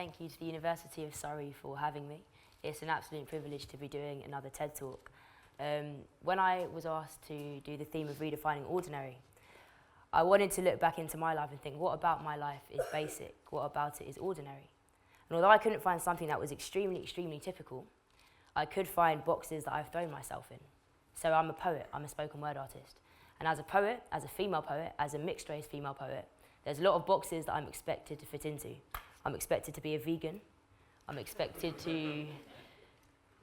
thank you to the University of Surrey for having me. It's an absolute privilege to be doing another TED Talk. When I was asked to do the theme of redefining ordinary, I wanted to look back into my life and think, what about my life is basic? What about it is ordinary? And although I couldn't find something that was extremely, extremely typical, I could find boxes that I've thrown myself in. So I'm a poet, I'm a spoken word artist. And as a poet, as a female poet, as a mixed race female poet, there's a lot of boxes that I'm expected to fit into. I'm expected to be a vegan. I'm expected to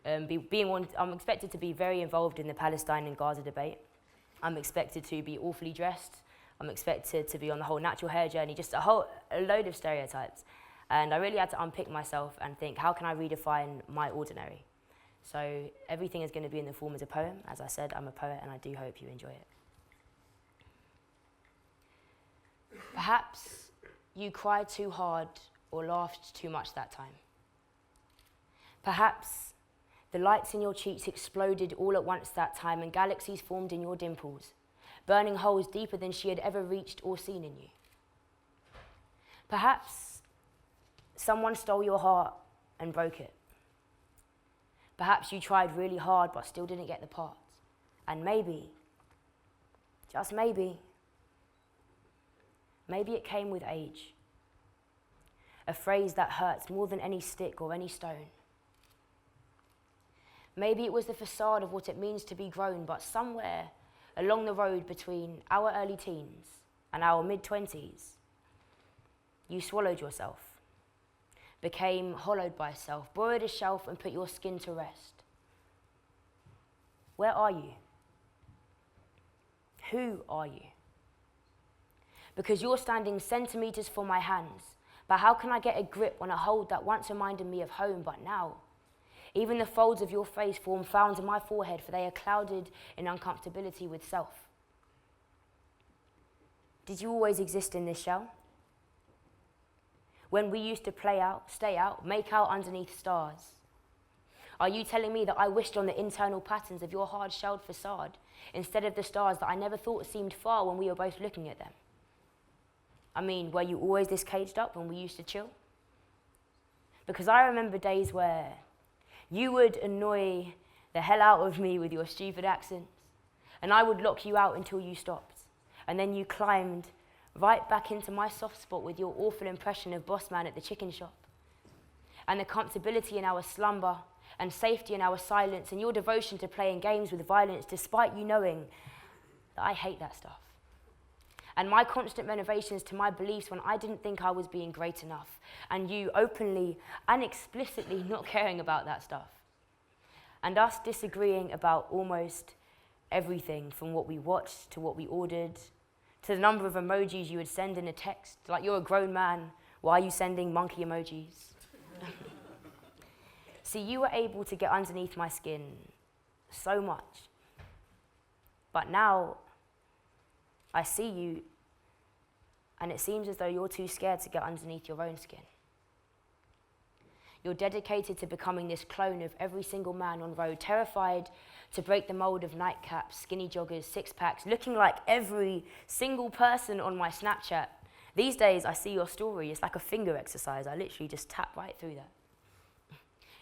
I'm expected to be very involved in the Palestine and Gaza debate. I'm expected to be awfully dressed. I'm expected to be on the whole natural hair journey, just a load of stereotypes. And I really had to unpick myself and think, how can I redefine my ordinary? So everything is going to be in the form of a poem. As I said, I'm a poet, and I do hope you enjoy it. Perhaps you cried too hard or laughed too much that time. Perhaps the lights in your cheeks exploded all at once that time, and galaxies formed in your dimples, burning holes deeper than she had ever reached or seen in you. Perhaps someone stole your heart and broke it. Perhaps you tried really hard but still didn't get the part. And maybe, just maybe it came with age. A phrase that hurts more than any stick or any stone. Maybe it was the facade of what it means to be grown, but somewhere along the road between our early teens and our mid-20s, you swallowed yourself, became hollowed by self, borrowed a shelf and put your skin to rest. Where are you? Who are you? Because you're standing centimeters from my hands, but how can I get a grip on a hold that once reminded me of home, but now? Even the folds of your face form frowns in my forehead, for they are clouded in uncomfortability with self. Did you always exist in this shell? When we used to play out, stay out, make out underneath stars? Are you telling me that I wished on the internal patterns of your hard-shelled facade instead of the stars that I never thought seemed far when we were both looking at them? I mean, were you always this caged up when we used to chill? Because I remember days where you would annoy the hell out of me with your stupid accents, and I would lock you out until you stopped. And then you climbed right back into my soft spot with your awful impression of boss man at the chicken shop. And the comfortability in our slumber, and safety in our silence, and your devotion to playing games with violence, despite you knowing that I hate that stuff. And my constant renovations to my beliefs when I didn't think I was being great enough, and you openly and explicitly not caring about that stuff. And us disagreeing about almost everything, from what we watched to what we ordered, to the number of emojis you would send in a text. Like, you're a grown man, why are you sending monkey emojis? See, you were able to get underneath my skin so much. But now, I see you, and it seems as though you're too scared to get underneath your own skin. You're dedicated to becoming this clone of every single man on road, terrified to break the mold of nightcaps, skinny joggers, six-packs, looking like every single person on my Snapchat. These days, I see your story, it's like a finger exercise. I literally just tap right through that.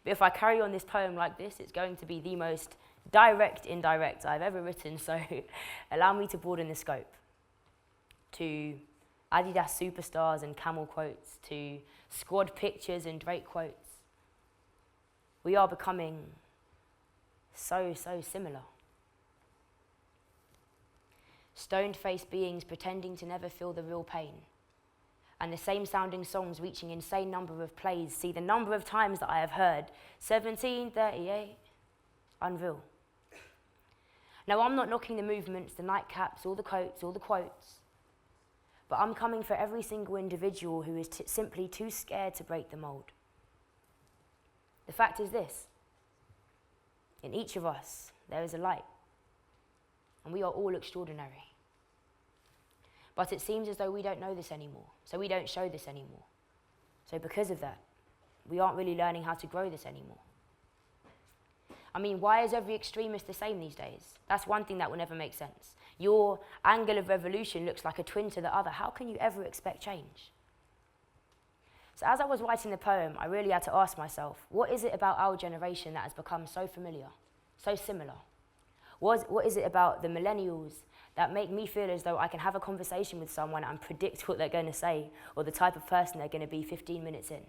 But if I carry on this poem like this, it's going to be the most direct indirect I've ever written, so allow me to broaden the scope. To Adidas superstars and camel quotes, to squad pictures and Drake quotes. We are becoming so similar. Stoned-faced beings pretending to never feel the real pain. And the same sounding songs reaching insane number of plays. See the number of times that I have heard 1738, unreal. Now, I'm not knocking the movements, the nightcaps, all the coats, all the quotes. But I'm coming for every single individual who is simply too scared to break the mold. The fact is this: in each of us, there is a light, and we are all extraordinary. But it seems as though we don't know this anymore, so we don't show this anymore. So because of that, we aren't really learning how to grow this anymore. I mean, why is every extremist the same these days? That's one thing that will never make sense. Your angle of revolution looks like a twin to the other. How can you ever expect change? So as I was writing the poem, I really had to ask myself, what is it about our generation that has become so familiar, so similar? What is it about the millennials that make me feel as though I can have a conversation with someone and predict what they're going to say or the type of person they're going to be 15 minutes in?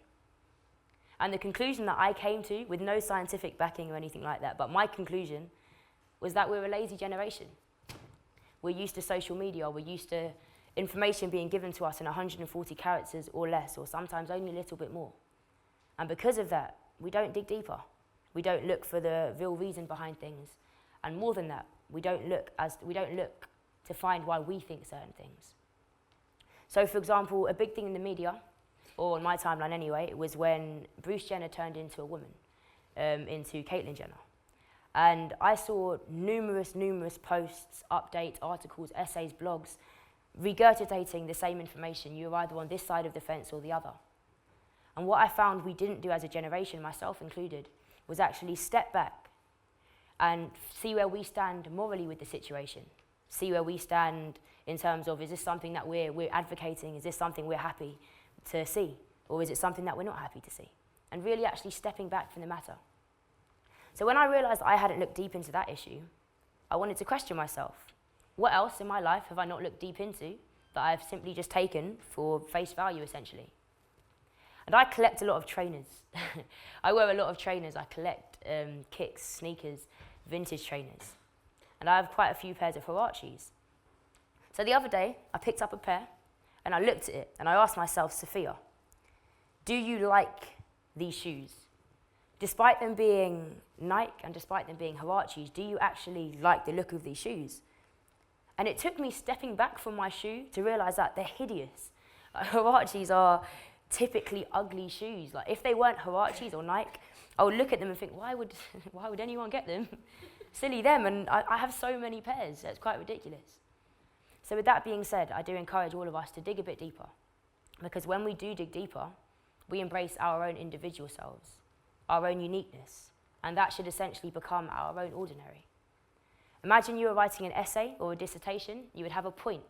And the conclusion that I came to, with no scientific backing or anything like that, but my conclusion was that we're a lazy generation. We're used to social media, we're used to information being given to us in 140 characters or less, or sometimes only a little bit more. And because of that, we don't dig deeper. We don't look for the real reason behind things. And more than that, we don't look to find why we think certain things. So for example, a big thing in the media, or on my timeline anyway, it was when Bruce Jenner turned into a woman, into Caitlyn Jenner. And I saw numerous posts, updates, articles, essays, blogs, regurgitating the same information. You're either on this side of the fence or the other. And what I found we didn't do as a generation, myself included, was actually step back and see where we stand morally with the situation. See where we stand in terms of, is this something that we're advocating? Is this something we're happy to see? Or is it something that we're not happy to see? And really actually stepping back from the matter. So when I realized I hadn't looked deep into that issue, I wanted to question myself. What else in my life have I not looked deep into that I've simply just taken for face value, essentially? And I collect a lot of trainers. I wear a lot of trainers. I collect kicks, sneakers, vintage trainers. And I have quite a few pairs of Huaraches. So the other day, I picked up a pair, and I looked at it, and I asked myself, Sophia, do you like these shoes? Despite them being Nike and despite them being Huaraches, do you actually like the look of these shoes? And it took me stepping back from my shoe to realize that they're hideous. Like, Huaraches are typically ugly shoes. Like, if they weren't Huaraches or Nike, I would look at them and think, why would anyone get them? Silly them, and I have so many pairs, that's quite ridiculous. So with that being said, I do encourage all of us to dig a bit deeper, because when we do dig deeper, we embrace our own individual selves, our own uniqueness, and that should essentially become our own ordinary. Imagine you were writing an essay or a dissertation, you would have a point,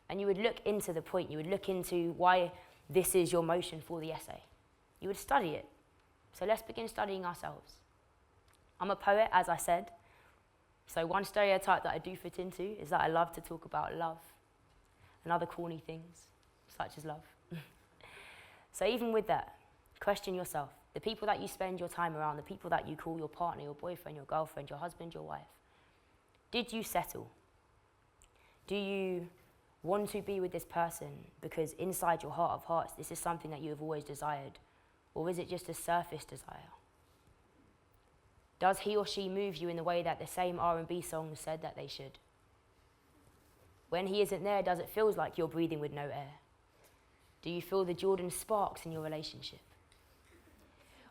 and you would look into the point, you would look into why this is your motion for the essay. You would study it. So let's begin studying ourselves. I'm a poet, as I said, so one stereotype that I do fit into is that I love to talk about love and other corny things, such as love. So even with that, question yourself. The people that you spend your time around, the people that you call your partner, your boyfriend, your girlfriend, your husband, your wife, did you settle? Do you want to be with this person because inside your heart of hearts, this is something that you have always desired? Or is it just a surface desire? Does he or she move you in the way that the same R&B songs said that they should? When he isn't there, does it feel like you're breathing with no air? Do you feel the Jordan sparks in your relationship?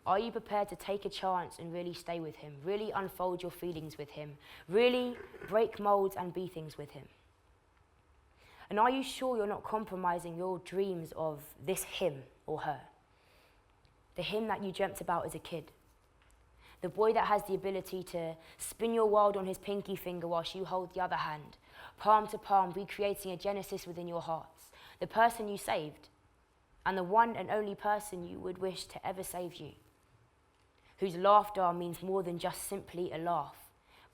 Are you prepared to take a chance and really stay with him, really unfold your feelings with him, really break molds and be things with him? And are you sure you're not compromising your dreams of this him or her? The him that you dreamt about as a kid. The boy that has the ability to spin your world on his pinky finger whilst you hold the other hand, palm to palm, recreating a genesis within your hearts. The person you saved, and the one and only person you would wish to ever save you. Whose laughter means more than just simply a laugh,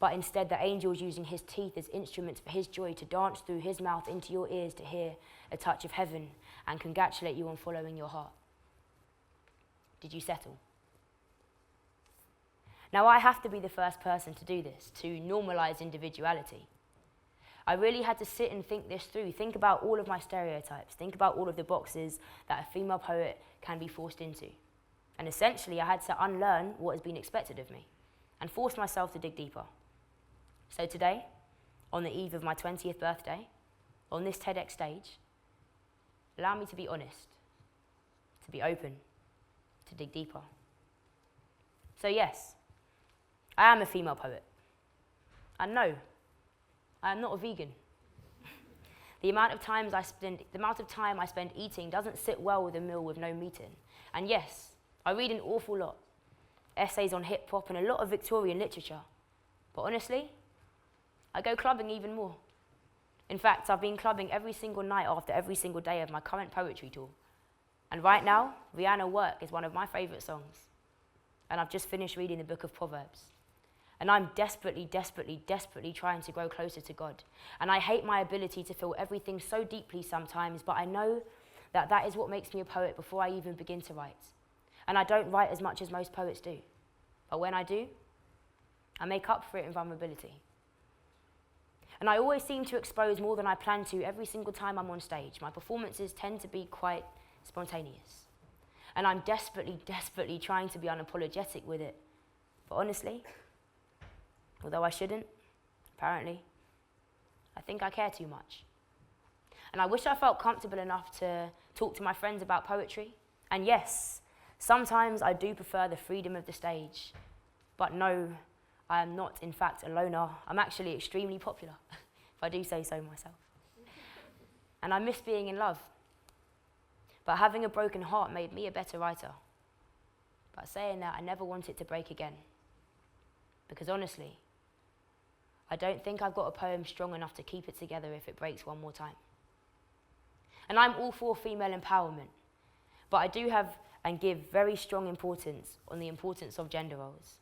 but instead the angel's using his teeth as instruments for his joy to dance through his mouth into your ears to hear a touch of heaven and congratulate you on following your heart. Did you settle? Now, I have to be the first person to do this, to normalize individuality. I really had to sit and think this through, think about all of my stereotypes, think about all of the boxes that a female poet can be forced into. And essentially, I had to unlearn what has been expected of me and force myself to dig deeper. So today, on the eve of my 20th birthday, on this TEDx stage, allow me to be honest, to be open, to dig deeper. So yes, I am a female poet. And no, I am not a vegan. The amount of time I spend eating doesn't sit well with a meal with no meat in. And yes, I read an awful lot. Essays on hip hop and a lot of Victorian literature. But honestly, I go clubbing even more. In fact, I've been clubbing every single night after every single day of my current poetry tour. And right now, Rihanna Work is one of my favourite songs. And I've just finished reading the book of Proverbs. And I'm desperately, desperately, desperately trying to grow closer to God. And I hate my ability to feel everything so deeply sometimes, but I know that that is what makes me a poet before I even begin to write. And I don't write as much as most poets do. But when I do, I make up for it in vulnerability. And I always seem to expose more than I plan to every single time I'm on stage. My performances tend to be quite spontaneous. And I'm desperately, desperately trying to be unapologetic with it. But honestly, although I shouldn't, apparently, I think I care too much. And I wish I felt comfortable enough to talk to my friends about poetry. And yes, sometimes I do prefer the freedom of the stage. But no, I am not, in fact, a loner. I'm actually extremely popular, if I do say so myself. And I miss being in love. But having a broken heart made me a better writer. But saying that, I never want it to break again. Because honestly, I don't think I've got a poem strong enough to keep it together if it breaks one more time. And I'm all for female empowerment, but I do have and give very strong importance on the importance of gender roles.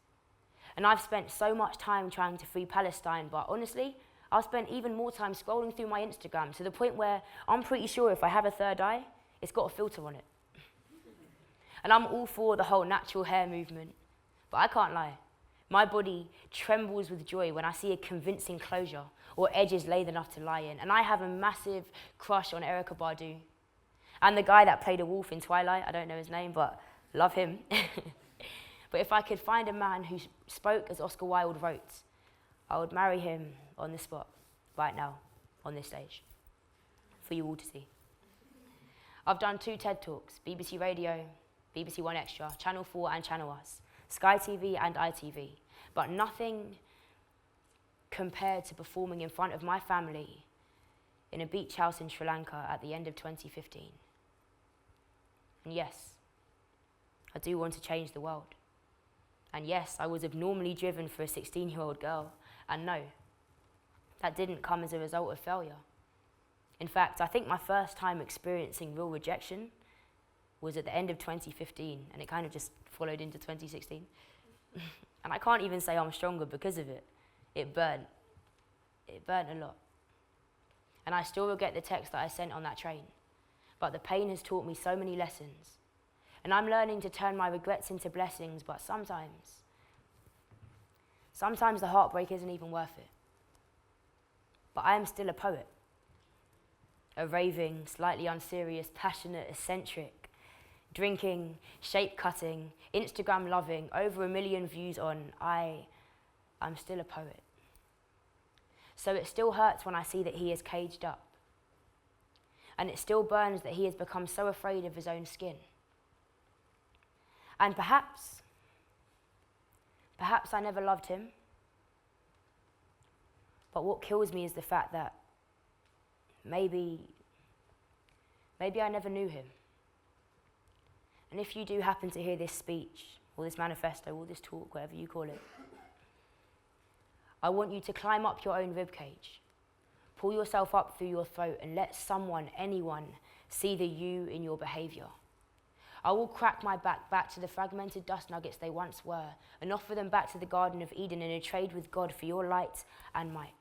And I've spent so much time trying to free Palestine, but honestly, I've spent even more time scrolling through my Instagram to the point where I'm pretty sure if I have a third eye, it's got a filter on it. And I'm all for the whole natural hair movement, but I can't lie. My body trembles with joy when I see a convincing closure or edges laid enough to lie in. And I have a massive crush on Erykah Badu. And the guy that played a wolf in Twilight, I don't know his name, but love him. But if I could find a man who spoke as Oscar Wilde wrote, I would marry him on the spot, right now, on this stage, for you all to see. I've done 2 TED Talks, BBC Radio, BBC One Extra, Channel 4 and Channel Us, Sky TV and ITV, but nothing compared to performing in front of my family in a beach house in Sri Lanka at the end of 2015. And yes, I do want to change the world. And yes, I was abnormally driven for a 16-year-old girl. And no, that didn't come as a result of failure. In fact, I think my first time experiencing real rejection was at the end of 2015, and it kind of just followed into 2016. And I can't even say I'm stronger because of it. It burnt. It burnt a lot. And I still regret the text that I sent on that train. But the pain has taught me so many lessons. And I'm learning to turn my regrets into blessings, but sometimes the heartbreak isn't even worth it. But I am still a poet. A raving, slightly unserious, passionate, eccentric, drinking, shape-cutting, Instagram-loving, over 1 million views on, I'm still a poet. So it still hurts when I see that he is caged up. And it still burns that he has become so afraid of his own skin. And perhaps I never loved him. But what kills me is the fact that maybe I never knew him. And if you do happen to hear this speech, or this manifesto, or this talk, whatever you call it, I want you to climb up your own ribcage, pull yourself up through your throat, and let someone, anyone, see the you in your behaviour. I will crack my back to the fragmented dust nuggets they once were, and offer them back to the Garden of Eden in a trade with God for your light and might.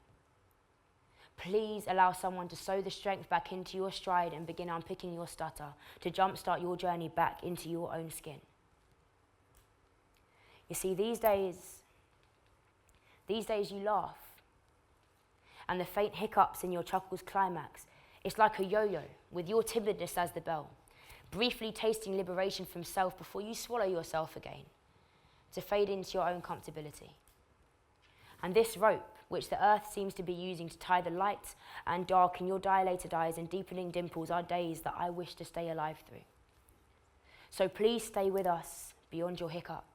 Please allow someone to sew the strength back into your stride and begin unpicking your stutter, to jumpstart your journey back into your own skin. You see, these days you laugh, and the faint hiccups in your chuckle's climax, it's like a yo-yo, with your timidness as the bell, briefly tasting liberation from self before you swallow yourself again, to fade into your own comfortability. And this rope, which the earth seems to be using to tie the light and dark in your dilated eyes and deepening dimples, are days that I wish to stay alive through. So please stay with us beyond your hiccup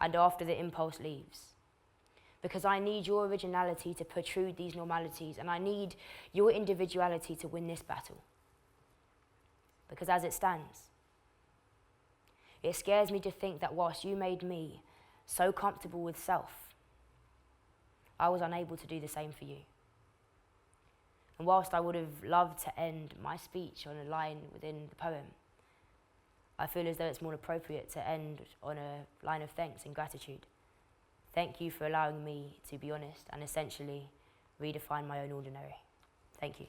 and after the impulse leaves. Because I need your originality to protrude these normalities, and I need your individuality to win this battle. Because as it stands, it scares me to think that whilst you made me so comfortable with self, I was unable to do the same for you. And whilst I would have loved to end my speech on a line within the poem, I feel as though it's more appropriate to end on a line of thanks and gratitude. Thank you for allowing me to be honest and essentially redefine my own ordinary. Thank you.